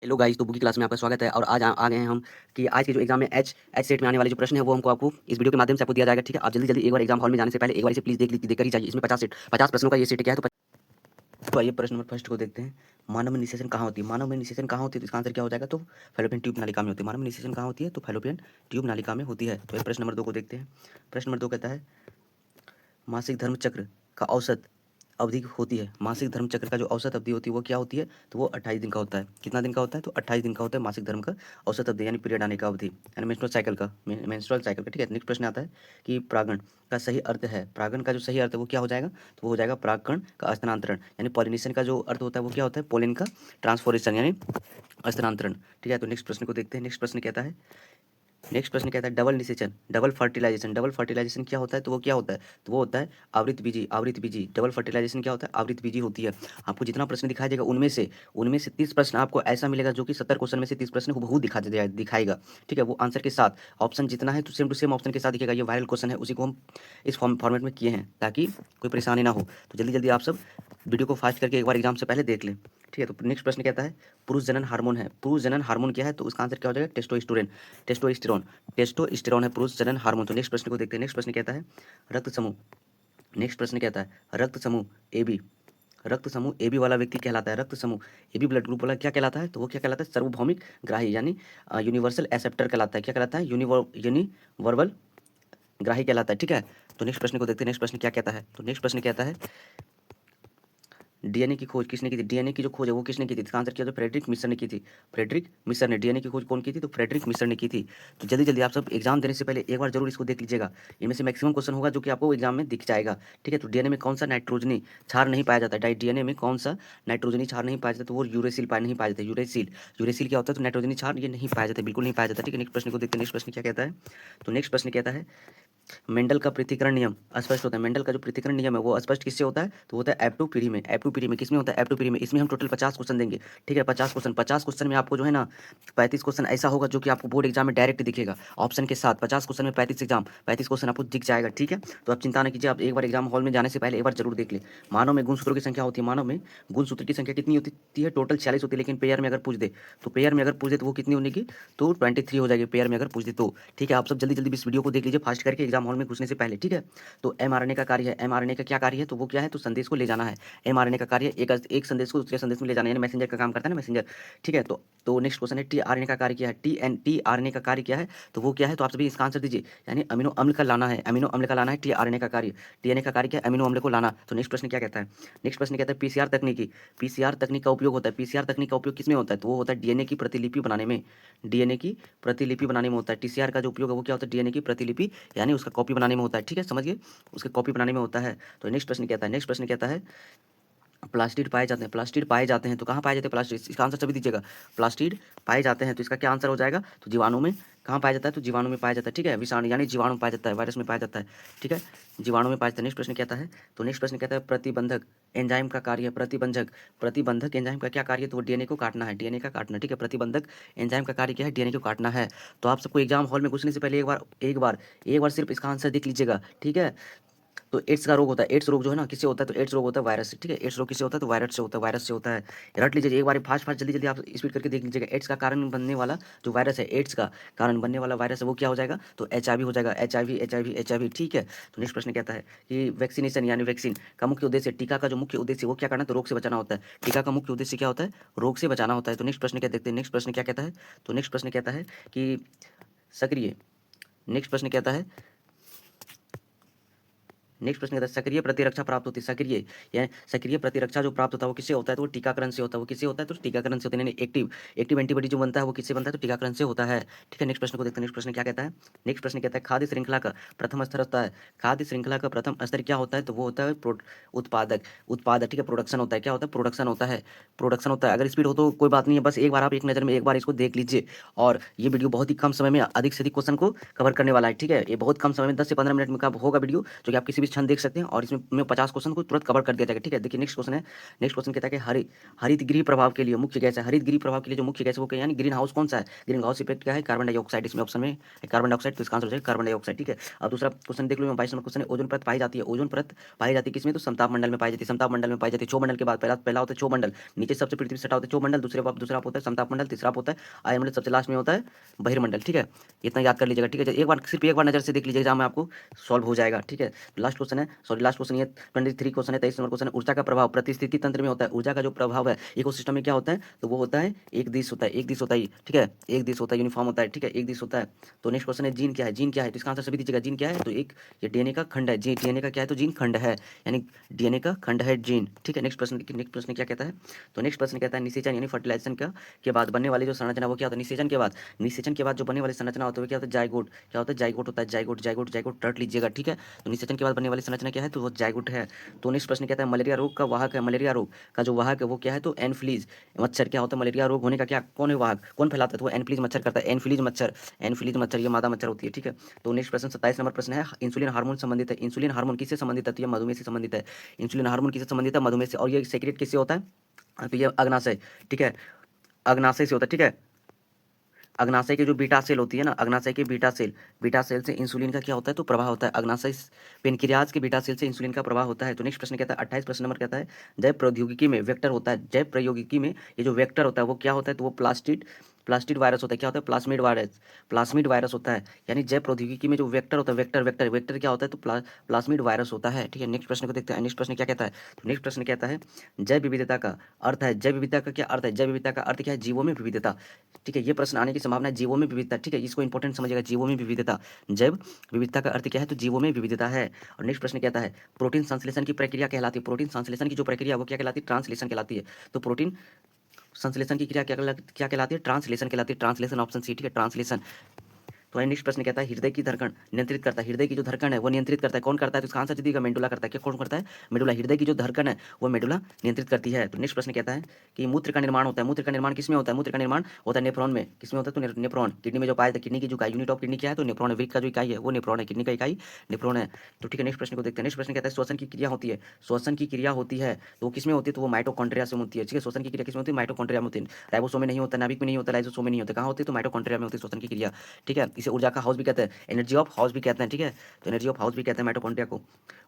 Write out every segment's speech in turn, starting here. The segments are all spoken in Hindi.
हेलो गाइस, तो बुक की क्लास में आपका स्वागत है। और आज आ गए हैं हम कि आज के जो एग्जाम में एच सेट में आने वाले जो प्रश्न है वो हमको आपको इस वीडियो के माध्यम से आपको दिया जाएगा। ठीक है, आप जल्दी जल्दी एक बार एग्जाम हॉल में जाने से पहले एक बार इसे प्लीज देख ही जाइए। इसमें 50 प्रश्नों का ये सेट क्या है। तो आइए प्रश्न नंबर फर्स्ट को देखते हैं। मानव में निषेचन कहाँ होती है? मानव में निषेचन कहाँ होती है? तो इसका आंसर क्या हो जाएगा? तो फैलोपियन ट्यूब नालिका में होती है। मानव में निषेचन कहाँ होती है? तो फैलोपियन ट्यूब नालिका में होती है। तो ये प्रश्न नंबर 2 को देखते हैं। प्रश्न नंबर 2 कहता है मासिक धर्म चक्र का औसत अवधि होती है। मासिक धर्म चक्र का जो औसत अवधि होती है वो क्या होती है? तो वो 28 दिन का होता है। कितना दिन का होता है? तो 28 दिन का होता है मासिक धर्म का औसत अवधि, यानी पीरियड आने का अवधि, यानी मेंस्ट्रुअल साइकिल का। ठीक है, नेक्स्ट प्रश्न आता है कि प्रागण का सही अर्थ है। प्रागण का जो सही अर्थ है वो क्या हो जाएगा? तो वो हो जाएगा परागकण का स्थानांतरण, यानी पॉलिनेशन का जो अर्थ होता है वो क्या होता है? पोलिन का ट्रांसफोरेशन, यानी स्थानांतरण। ठीक है, तो नेक्स्ट प्रश्न को देखते हैं। नेक्स्ट प्रश्न कहता है डबल निषेचन, डबल फर्टिलाइजेशन। डबल फर्टिलाइजेशन क्या होता है? तो वो क्या होता है? तो वो होता है आवृत बीजी। आवृत बीजी डबल फर्टिलाइजेशन क्या होता है? आवृत बीजी होती है। आपको जितना प्रश्न दिखाई देगा उनमें से 30 प्रश्न आपको ऐसा मिलेगा जो कि 70 क्वेश्चन में से 30 प्रश्न हूबहू दिखाएगा। ठीक है, वो आंसर के साथ ऑप्शन जितना है तो सेम टू सेम ऑप्शन के साथ दिखेगा। ये वायरल क्वेश्चन है, उसी को हम इस फॉर्मेट में किए हैं ताकि कोई परेशानी ना हो। तो जल्दी जल्दी आप सब वीडियो को फास्ट करके एक बार एग्जाम से पहले देख लें। ठीक है, तो नेक्स्ट प्रश्न कहता है पुरुष जनन हार्मोन है। पुरुष जनन हार्मोन क्या है? तो उसका आंसर क्या हो जाएगा? टेस्टोस्टेरोन। टेस्टोस्टेरोन टेस्टोस्टेरोन है पुरुष जनन हार्मोन। तो नेक्स्ट प्रश्न को देखते हैं। नेक्स्ट प्रश्न कहता है रक्त समूह। नेक्स्ट प्रश्न कहता है रक्त समूह ए बी। रक्त समूह ए बी वाला व्यक्ति कहलाता है, रक्त समूह ए बी ब्लड ग्रुप वाला क्या कहलाता है? तो वो क्या कहलाता है? सार्वभौमिक ग्राही, यानी यूनिवर्सल एक्सेप्टर कहलाता है। क्या कहलाता है? यूनिवर्सल ग्राही कहलाता है। ठीक है, तो नेक्स्ट प्रश्न को देखते हैं। नेक्स्ट प्रश्न क्या कहता है? तो नेक्स्ट प्रश्न कहता है डीएनए की खोज किसने की थी? डीएनए की जो खोज है वो किसने की थी? इसका आंसर क्या? तो फ्रेडरिक मिशर ने की थी। फ्रेडरिक मिशर ने। डीएनए की खोज कौन की थी? तो फ्रेडरिक मिशर ने की थी। तो जल्दी जल्दी आप सब एग्जाम देने से पहले एक बार जरूर इसको देख लीजिएगा। इनमें से मैक्सिमम क्वेश्चन होगा जो कि आपको एग्जाम में दिख जाएगा। ठीक है, तो डीएनए में कौन सा नाइट्रोजनी क्षार नहीं पाया जाता है? डीएनए में कौन सा नाइट्रोजनी क्षार नहीं पाया जाता? तो वो यूरेसिल नहीं पाया जाता। यूरेसिल। यूरेसिल क्या होता है? तो नाइट्रोजनी क्षार ये नहीं पाया जाता, बिल्कुल नहीं पाया जाता। ठीक है, नेक्स्ट प्रश्न को देखते हैं। नेक्स्ट प्रश्न क्या कहता है? तो नेक्स्ट प्रश्न कहता है मेंडल का पृथक्करण नियम अस्पष्ट होता है। मेंडल का जो पृथक्करण नियम है वो अस्पष्ट किससे होता है? तो होता है एफ टू पीढ़ी में। एफ टू पीढ़ी में किसमें होता है? एफ टू पीढ़ी में। इसमें हम टोटल 50 क्वेश्चन देंगे। ठीक है, 50 क्वेश्चन में आपको जो है ना 35 क्वेश्चन ऐसा होगा जो कि आपको बोर्ड एग्जाम में डायरेक्ट दिखेगा ऑप्शन के साथ। 50 क्वेश्चन में 35 क्वेश्चन आपको दिख जाएगा। ठीक है, तो आप चिंता न कीजिए, आप एक बार एग्जाम हॉल में जाने से पहले एक बार जरूर देख ले। मानव में गुणसूत्रों की संख्या होती है। मानव में गुणसूत्र की संख्या कितनी होती है? टोटल 46 होती है, लेकिन पेयर में अगर पूछ दे तो वो कितनी होने की? तो 23 हो जाएगी पेयर में अगर पूछ दे तो। ठीक है, आप सब जल्दी जल्दी इस वीडियो को देख लीजिए फास्ट करके एग्जाम हॉल में घुसने से पहले। ठीक है, तो एमआरएनए का कार्य है। एमआरएनए का क्या कार्य है? तो वो क्या है? तो संदेश को ले जाना है। एमआरएनए का कार्य एक संदेश को दूसरे संदेश में ले जाना, यानी मैसेंजर का काम करता है ना, मैसेंजर। ठीक है, तो नेक्स्ट क्वेश्चन है टीआरएनए का कार्य क्या है? टीआरएनए का कार्य क्या है? तो वो क्या है? तो आप सभी इसका आंसर दीजिए, यानी अमीनो अम्ल का लाना है। अमीनो अम्ल का लाना है टीआरएनए का कार्य। डीएनए का कार्य क्या है? अमीनो अम्ल को लाना। तो नेक्स्ट प्रश्न क्या कहता है? नेक्स्ट प्रश्न कहता है पीसीआर तकनीकी। पीसीआर तकनीक का उपयोग होता है। पीसीआर तकनीक का उपयोग किसमें होता है? तो वो होता है डीएनए की प्रतिलिपि बनाने में। डीएनए की प्रतिलिपि बनाने में होता है। टीसीआर का जो उपयोग है वो क्या होता है? डीएनए की प्रतिलिपि, यानी उसका कॉपी बनाने में होता है। ठीक है, समझिए, उसके कॉपी बनाने में होता है। तो नेक्स्ट प्रश्न कहता है? नेक्स्ट प्रश्न कहता है प्लास्टिड पाए जाते हैं। प्लास्टिड पाए जाते हैं तो कहाँ पाए जाते हैं प्लास्टिड? इसका आंसर सभी दीजिएगा। प्लास्टिड पाए जाते हैं तो इसका क्या आंसर हो जाएगा? तो जीवाणु में। कहाँ पाया जाता है? तो जीवाणु में पाया जाता है। ठीक है, विषाणु यानी जीवाणु में पाया जाता है, वायरस में पाया जाता है। ठीक है, जीवाणु में पाया जाता है। नेक्स्ट प्रश्न कहता है? तो नेक्स्ट प्रश्न कहता है प्रतिबंधक एंजाइम का कार्य है। प्रतिबंधक एंजाइम का क्या कार्य है? तो वो डीएनए को काटना है। डीएनए का काटना। ठीक है, प्रतिबंधक एंजाइम का कार्य क्या है? डीएनए को काटना है। तो आप सबको एग्जाम हॉल में घुसने से पहले एक बार सिर्फ इसका आंसर देख लीजिएगा। ठीक है, तो एड्स का रोग होता है। एड्स रोग जो है ना किससे होता है? तो एड्स रोग होता है वायरस से। ठीक है, एड्स रोग किससे होता है? तो वायरस से होता है। रट लीजिए एक बार फास्ट फास्ट जल्दी जल्दी आप स्पीड करके देख लीजिएगा। एड्स का कारण बनने वाला जो वायरस है, एड्स का कारण बनने वाला वायरस है वो क्या हो जाएगा? तो एचआईवी हो जाएगा। एचआईवी। ठीक है, तो नेक्स्ट प्रश्न कहता है कि वैक्सीनेशन यानी वैक्सीन का मुख्य उद्देश्य, टीका का जो मुख्य उद्देश्य वो क्या करना है? तो रोग से बचाना होता है। टीका का मुख्य उद्देश्य क्या होता है? रोग से बचाना होता है। तो नेक्स्ट प्रश्न क्या देखते हैं? नेक्स्ट प्रश्न क्या कहता है? तो नेक्स्ट प्रश्न कहता है कि सक्रिय नेक्स्ट प्रश्न कहता है नेक्स्ट प्रश्न कहता है सक्रिय प्रतिरक्षा प्राप्त होती है। सक्रिय प्रतिरक्षा जो प्राप्त होता है वो किससे होता है? तो वो टीकाकरण से होता है। वो किससे होता है? तो टीकाकरण से होता है, यानी एक्टिव एंटीबॉडी जो बनता है वो किससे बनता है? तो टीकाकरण से होता है। ठीक है, नेक्स्ट प्रश्न को देखते हैं। नेक्स्ट प्रश्न क्या कहता है? नेक्स्ट प्रश्न कहता है खाद्य श्रृंखला का प्रथम स्तर होता है। खाद्य श्रृंखला का प्रथम स्तर क्या होता है? तो वो होता है उत्पादक। ठीक है, प्रोडक्शन होता है। क्या होता है? प्रोडक्शन होता है। अगर स्पीड हो तो कोई बात नहीं है, बस एक बार आप एक नज़र में एक बार इसको देख लीजिए। और ये वीडियो बहुत ही कम समय में अधिक से अधिक क्वेश्चन को कवर करने वाला है। ठीक है, ये बहुत कम समय में 10 से 15 मिनट में का होगा वीडियो, जो कि आप किसी भी छंद देख सकते हैं और इसमें 50 क्वेश्चन को तुरंत कवर कर दिया जाएगा। ठीक है, देखिए नेक्स्ट क्वेश्चन है। नेक्स्ट क्वेश्चन कहता है कि हरित गृह प्रभाव के लिए मुख्य गैस है। हरित गृह प्रभाव के लिए जो मुख्य गैस है वो क्या है, यानी ग्रीन हाउस कौन सा है? ग्रीन हाउस इफेक्ट क्या है? Carbon dioxide. इसमें ऑप्शन में कार्बन डाइऑक्साइड, तो इसका आंसर हो जाएगा कार्बन डाइऑक्साइड। ठीक है, अब दूसरा क्वेश्चन देख लो, 22 नंबर क्वेश्चन है। ओजोन परत पाई जाती है। ओजोन परत पाई जाती है किसमें? तो समताप मंडल में पाई जाती है। समताप मंडल में पाई जाती है क्षोभ मंडल के बाद। पहला होता है क्षोभ मंडल, नीचे सबसे पृथ्वी से सटा होता है क्षोभ मंडल। दूसरा होता है समताप मंडल। तीसरा होता है आयनमंडल। सबसे लास्ट में होता है बहिर्मंडल। ठीक है, इतना याद कर लीजिएगा। ठीक है, एक बार सिर्फ एक बार नजर से देख लीजिएगा, एग्जाम में आपको सॉल्व हो जाएगा। ठीक है, लास्ट क्वेश्चन है, सॉरी लास्ट क्वेश्चन ये 23 क्वेश्चन है। 23 नंबर क्वेश्चन है। ऊर्जा का प्रभाव प्रतिस्थिति तंत्र में होता है। ऊर्जा का जो प्रभाव है इकोसिस्टम में क्या होता है? तो वो होता है एक दिश होता है। एक दिश होता है, ठीक है, एक दिश होता है, यूनिफॉर्म होता है। ठीक है, एक दिश होता है। तो नेक्स्ट क्वेश्चन है जीन क्या है? जीन क्या है? तो इसका आंसर सभी दीजिएगा। जीन क्या है? तो एक ये डीएनए का खंड है। जी डीएनए का क्या है? तो जीन खंड है, यानी डीएनए का खंड है जीन। ठीक है, नेक्स्ट प्रश्न क्या कहता है? तो नेक्स्ट प्रश्न कहता है निषेचन यानी फर्टिलाइजेशन का के बाद बनने वाली जो संरचना वो क्या होता है? निषेचन के बाद जो बनने वाली संरचना होती है वो क्या होता है? जाइगोट। क्या होता है? जाइगोट होता है। जाइगोट रट लीजिएगा। ठीक है, तो निषेचन के बाद बनने वाली संरचना क्या है? तो वो जाइगोट है। तो नेक्स्ट प्रश्न कहता है मलेरिया रोग का वाहक है। मलेरिया रोग का जो वाहक है वो क्या है? तो एनफ्लीज मच्छर। क्या होता है? मलेरिया रोग होने का क्या कौन है वाहक? कौन फैलाता है? तो वो एनफ्लीज मच्छर करता है। एनफ्लीज मच्छर ये मादा मच्छर होती है। ठीक है, तो नेक्स्ट प्रश्न 27 नंबर प्रश्न है इंसुलिन हार्मोन संबंधित है। इंसुलिन हार्मोन किससे संबंधित है? तो ये मधुमेह से संबंधित है। इंसुलिन हार्मोन किससे संबंधित है? मधुमेह से। और ये सेक्रेट किससे होता है? तो ये अग्नाशय। ठीक है, अग्नाशय से होता है। ठीक है, अग्नाशय की जो बीटा सेल होती है ना, अग्नाशय की बीटा सेल से इंसुलिन का क्या होता है? तो प्रवाह होता है। अग्नाशय पेनक्रियाज के बीटा सेल से इंसुलिन का प्रवाह होता है। तो नेक्स्ट प्रश्न कहता है 28 प्रश्न नंबर कहता है जैव प्रौद्योगिकी में वेक्टर होता है। जैव प्रौद्योगिकी में ये जो वेक्टर होता है वो क्या होता है? तो वो प्लास्टिड वायरस होता है। क्या होता है? प्लास्मिड वायरस होता है। यानी जैव प्रौद्योगिकी में जो वेक्टर होता है, वेक्टर क्या होता है? तो प्लास्मिड वायरस होता है। ठीक है, नेक्स्ट प्रश्न को देखते हैं। नेक्स्ट प्रश्न क्या कहता है? तो नेक्स्ट प्रश्न कहता है जैव विविधता का अर्थ है। जैव विविधता का क्या अर्थ है? जैव विविधता का अर्थ क्या है? जीवों में विविधता। ठीक है, ये प्रश्न आने की संभावना है। जीवों में विविधता। ठीक है, इसको इंपॉर्टेंट समझिएगा। जीवों में विविधता, जैव विविधता का अर्थ क्या है? तो जीवों में विविधता है। और नेक्स्ट प्रश्न कहता है प्रोटीन संश्लेषण की प्रक्रिया कहलाती है। प्रोटीन संश्लेषण की जो प्रक्रिया वो क्या कहलाती है? ट्रांसलेशन कहलाती है। तो प्रोटीन संश्लेषण की क्रिया क्या कहलाती है? ट्रांसलेशन कहलाती है। Translation, option C. ठीक है, ट्रांसलेशन। तो नेक्स्ट प्रश्न कहता है हृदय की धड़कन नियंत्रित करता है। हृदय की जो धड़कन है वो नियंत्रित करता है। कौन करता है? तो इसका आंसर दीजिएगा मेडुला करता है। क्या कौन करता है? मेडुला। हृदय की जो धड़कन है वो मेडुला नियंत्रित करती है। तो नेक्स्ट प्रश्न कहता है कि मूत्र का निर्माण होता है। मूत्र का निर्माण किसमें होता है? मूत्र का निर्माण होता है नेफ्रॉन में। किसमें होता है? तो नेफ्रॉन। किडनी में जो पाया जाता है, किडनी की जो इकाई, यूनिट ऑफ किडनी क्या है? तो नेफ्रॉन है। वृक्क का जो इकाई है वो नेफ्रॉन है। किडनी का इकाई नेफ्रॉन है। तो ठीक है, नेक्स्ट प्रश्न को देखते हैं। नेक्स्ट प्रश्न कहता है श्वसन की क्रिया होती है। श्वसन की क्रिया होती है तो वो किसमें होती है? तो वो माइटोकॉन्ड्रिया से होती है। ठीक है, श्वसन की क्रिया किसमें होती है? माइटोकॉन्ड्रिया में होती है। राइबोसोम में नहीं होता, नाभिक में नहीं होता, लाइसोसोम में नहीं होता। कहाँ होती है? तो माइटोकॉन्ड्रिया में होती है श्वसन की क्रिया। ठीक है, इसे ऊर्जा का हाउस भी कहते हैं, एनर्जी ऑफ हाउस भी कहते हैं। ठीक है, तो एनर्जी ऑफ हाउस भी कहते हैं माइटोकॉन्ड्रिया को।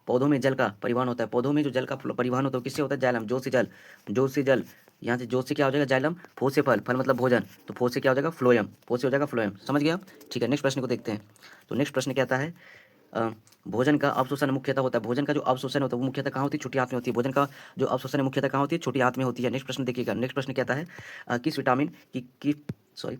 पौधों में जल का परिवहन होता है। पौधों में जो जल का परिवहन होता है किससे होता है? जाइलम, जो से जल। यहाँ से जो से क्या हो जाएगा? जाइलम। फो से फल, फल मतलब भोजन, तो फो से क्या हो जाएगा? फ्लोएम। फो से हो जाएगा फ्लोएम। समझ गया? ठीक है, नेक्स्ट प्रश्न को देखते हैं। तो नेक्स्ट प्रश्न कहता है भोजन का अवशोषण मुख्यतः होता है। भोजन का जो अवशोषण होता है वो मुख्यतः कहाँ होती है? छोटी आंत में होती है। भोजन का जो अवशोषण है मुख्यतः कहाँ होती है? छोटी आंत में होती है। नेक्स्ट प्रश्न देखिएगा। नेक्स्ट प्रश्न कहता है किस विटामिन की सॉरी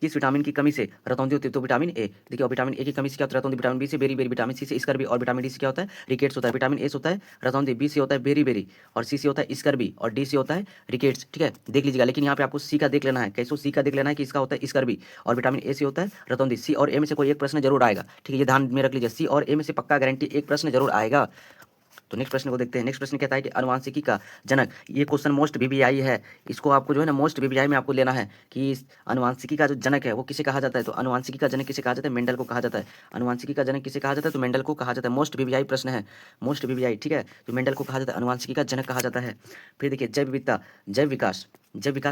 किस विटामिन की कमी से रतौंधी होती है? तो विटामिन ए। देखिए, और विटामिन ए की कमी से क्या होता है? रतौंधी। विटामिन बी से बेरी, विटामिन सी से स्कर्वी, और विटामिन डी से क्या होता है? रिकेट्स होता है। विटामिन ए से होता है रतौंधी, बी से होता है बेरी, और सी से होता है स्कर्वी, और डी से होता है रिकेट्स। ठीक है, देख लीजिएगा, लेकिन यहाँ पे आपको सी का देख लेना है। कैसे? सी का देख लेना है कि इसका होता है स्कर्वी, और विटामिन ए से होता है रतौंधी। सी और ए में से कोई एक प्रश्न जरूर आएगा। ठीक है, ये ध्यान में रख लीजिए, सी और ए में से पक्का गारंटी एक प्रश्न जरूर आएगा। तो नेक्स्ट प्रश्न को देखते हैं। नेक्स्ट प्रश्न कहता है कि अनुवांशिकी का जनक, ये क्वेश्चन मोस्ट वीवीआई है। इसको आपको जो है ना मोस्ट वीवीआई में आपको लेना है कि अनुवांशिकी का जो जनक है वो किसे कहा जाता है? तो अनुवांशिकी का जनक किसे कहा जाता है? मेंडल को कहा जाता है। अनुवांशिकी का जनक किसे कहा जाता है? तो मेंडल को कहा जाता है। मोस्ट वीवीआई प्रश्न है, मोस्ट वीवीआई। ठीक है, तो मेंडल को कहा जाता है, अनुवांशिकी का जनक कहा जाता है। फिर देखिए जैव विविधता, जैव विकास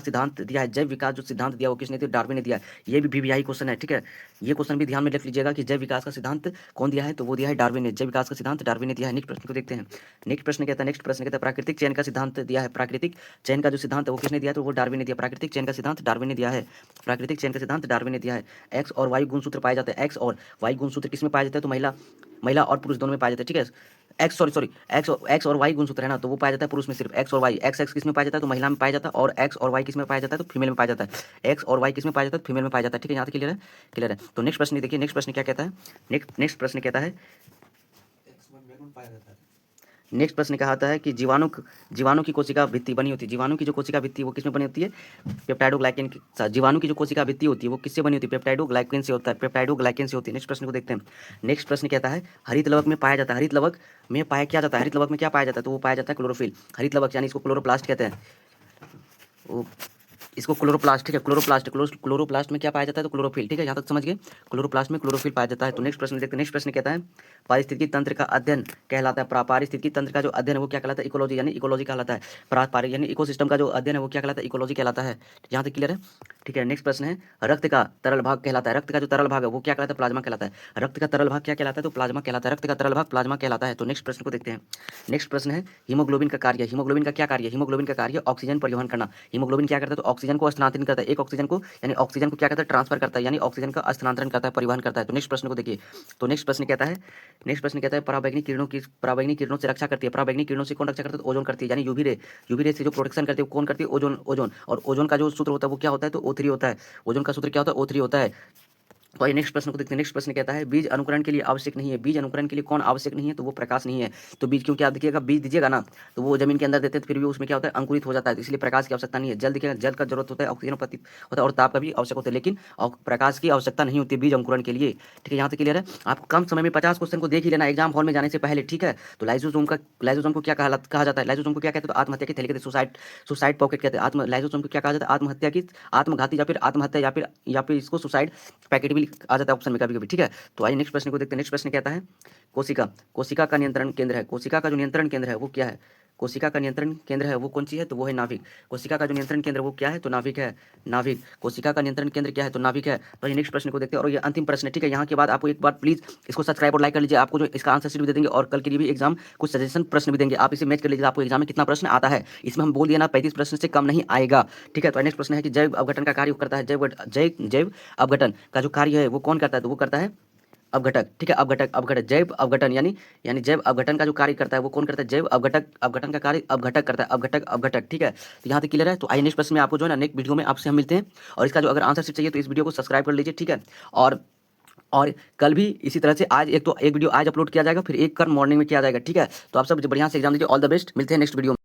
सिद्धांत दिया है। जैव विकास जो सिद्धांत दिया वो किसने दिया? डार्विन ने दिया है। ये भी वीवीआई क्वेश्चन है। ठीक है, ये क्वेश्चन भी ध्यान में रख लीजिएगा कि जैव विकास का सिद्धांत कौन दिया है? तो वो दिया है डार्विन ने। जैव विकास का सिद्धांत डार्विन ने दिया है। नेक्स्ट प्रश्न को देखते हैं। नेक्स्ट प्रश्न कहता है प्राकृतिक चयन का सिद्धांत दिया है। प्राकृतिक चयन का जो सिद्धांत है वो किसने दिया? तो वो डार्विन ने दिया। प्राकृतिक चयन का सिद्धांत डार्विन ने दिया है। प्राकृतिक चयन का सिद्धांत डार्विन ने दिया है। एक्स और वाई गुणसूत्र पाए जाते हैं। एक्स और वाई गुणसूत्र किसमें पाया जाता है? तो महिला और पुरुष दोनों में पाया जाता है। ठीक है, एक्स और वाई गुणसूत्र है ना, तो वो पाया जाता है पुरुष में सिर्फ। एक्स और वाई, एक्स किस में पाया जाता है? तो महिला में पाया जाता है, और एक्स और वाई किस में पाया जाता है? तो फीमेल में पाया जाता है। एक्स और वाई किस में पाया जाता है? फीमेल में पाया जाता है। ठीक है, यहाँ तक क्लियर है। तो नेक्स्ट प्रश्न देखिए। नेक्स्ट प्रश्न क्या कहता है? नेक्स्ट प्रश्न कहता है नेक्स्ट प्रश्न कहता है कि जीवाणु की कोशिका भित्ति बनी होती है। जीवाणु की जो कोशिका भित्ति वो किसमें बनी होती है? पेप्टाइडोग्लाइकेन की। जीवाणु की जो कोशिका भित्ति होती है वो किससे बनी होती है? पेप्टाइडोग्लाइकेन से होता है। पेप्टाइडोग्लाइकेन से होती है। नेक्स्ट प्रश्न को देखते हैं। नेक्स्ट प्रश्न कहता है हरित लवक में पाया जाता है। हरित लवक में पाया क्या जाता है? हरित लवक में क्या पाया जाता है? तो वो पाया जाता है क्लोरोफिल। हरित लवक यानी इसको क्लोरोप्लास्ट कहते हैं। वो इसको क्लोरोप्लास्ट, ठीक है, क्लोरोप्लास्ट में क्या पाया जाता है? तो क्लोरोफिल, ठीक है, यहाँ तक समझ गए। क्लोरोप्लास्ट में क्लोरोफिल पाया जाता है। तो नेक्स्ट प्रश्न देखते हैं। नेक्स्ट प्रश्न कहता है पारिस्थितिकी तंत्र का अध्ययन कहलाता है, पारिस्थितिकी तंत्र का जो अध्ययन है वो क्या कहलाता है? इकोलॉजी, यानी इकोलॉजी कहलाता है। यानी इकोसिस्टम का जो अध्ययन है वो क्या कहलाता है? इकोलॉजी कहलाता है। यहाँ तक क्लियर है? ठीक है, नेक्स्ट प्रश्न है रक्त का तरल भाग कहलाता है। रक्त का जो तरल भाग है वो क्या कहलाता है? प्लाज्मा कहलाता है। रक्त का तरल भाग क्या कहलाता है? तो प्लाज्मा कहलाता है। रक्त का तरल भाग प्लाज्मा कहलाता है। तो नेक्स्ट प्रश्न को देखते हैं। नेक्स्ट प्रश्न है हीमोग्लोबिन का कार्य। हीमोग्लोबिन का क्या कार्य है? हीमोग्लोबिन का कार्य ऑक्सीजन परिवहन करना। हीमोग्लोबिन क्या करता है? तो ऑक्सीजन को स्थानांतरित करता है। एक ऑक्सीजन को, यानी ऑक्सीजन को क्या करता है? ट्रांसफर करता है, यानी ऑक्सीजन का स्थानांतरण करता है, परिवहन करता है। तो नेक्स्ट प्रश्न को देखिए। तो नेक्स्ट प्रश्न कहता है पराबैंगनी किरणों से रक्षा करती है। पराबैंगनी किरणों से कौन रक्षा करता है? तो ओजोन करती है, यानी यूवी रे से जो प्रोटेक्शन करती है कौन करती है? ओजोन। और ओजोन का जो सूत्र होता है वो क्या होता है? तो O3 होता है। ओजोन का सूत्र क्या होता है? O3 होता है। तो आइए नेक्स्ट प्रश्न को देखते हैं। नेक्स्ट प्रश्न कहता है बीज अनुकरण के लिए आवश्यक नहीं है। बीज अनुकरण के लिए कौन आवश्यक नहीं है? तो वो प्रकाश नहीं है। तो बीज, क्योंकि आप देखिएगा बीज दीजिएगा ना तो वो जमीन के अंदर देते हैं तो फिर भी उसमें क्या होता है? अंकुरित हो जाता है। तो इसलिए प्रकाश की आवश्यकता नहीं है। जल देखिएगा, जल का जरूरत होता है, ऑक्सीजन होता है और ताप का भी आवश्यक होता है, लेकिन प्रकाश की आवश्यकता नहीं होती बीज अंकुरण के लिए। ठीक है, यहाँ तक क्लियर है? आप कम समय में 50 क्वेश्चन को देख ही लेना एग्जाम हॉल में जाने से पहले, ठीक है? तो लाइसोसोम को क्या कहा जाता है? लाइसोसोम को क्या कहते हैं? तो आत्महत्या की थैली कहते हैं, सुसाइड पॉकेट कहते हैं। लाइसोसोम को क्या कहा जाता है? आत्महत्या की, आत्मघाती, या फिर आत्महत्या, या फिर इसको सुसाइड पैकेट भी आ जाता है ऑप्शन में कभी कभी, ठीक है? तो आइए नेक्स्ट प्रश्न को देखते हैं। नेक्स्ट प्रश्न कहता है कोशिका का नियंत्रण केंद्र है। कोशिका का जो नियंत्रण केंद्र है वो क्या है? कोशिका का नियंत्रण केंद्र है वो कौन सी है? तो वो है नाभिक। कोशिका का जो नियंत्रण केंद्र वो क्या है? तो नाभिक है। नाभिक, कोशिका का नियंत्रण केंद्र क्या है? तो नाभिक है। तो ये नेक्स्ट प्रश्न को देखते हैं और ये अंतिम प्रश्न है, ठीक है? यहाँ के बाद आपको एक बार प्लीज इसको सब्सक्राइब और लाइक कर लीजिए। आपको जो इसका आंसर शीट भी दे देंगे और कल के लिए भी एग्जाम कुछ सजेशन प्रश्न भी देंगे। आप इसे मैच कर लीजिए, आपको एग्जाम में कितना प्रश्न आता है। इसमें हम बोल दिया ना 35 प्रश्न से कम नहीं आएगा, ठीक है? तो नेक्स्ट प्रश्न है कि जैव अपघटन का कार्य करता है। जैव अपघटन का जो कार्य है वो कौन करता है? तो वो करता है अपघटक, ठीक है? अपघटक जैव अपघटन, यानी जैव अपघटन का जो कार्य करता है वो कौन करता है? जैव अपघटन का कार्य अपघटक करता है। अपघटक, ठीक है? तो यहाँ तक क्लियर है? तो आइए नेक्स्ट प्रश्न में आपको जो है ना नेक्स्ट वीडियो में आपसे हम मिलते हैं और इसका जो अगर आंसर शीट चाहिए तो इस वीडियो को सब्सक्राइब कर लीजिए, ठीक है? और कल भी इसी तरह से आज एक वीडियो आज अपलोड किया जाएगा, फिर एक कल मॉर्निंग में किया जाएगा, ठीक है? तो आप सब बढ़िया से एग्जाम दीजिए। ऑल द बेस्ट, मिलते हैं नेक्स्ट वीडियो में।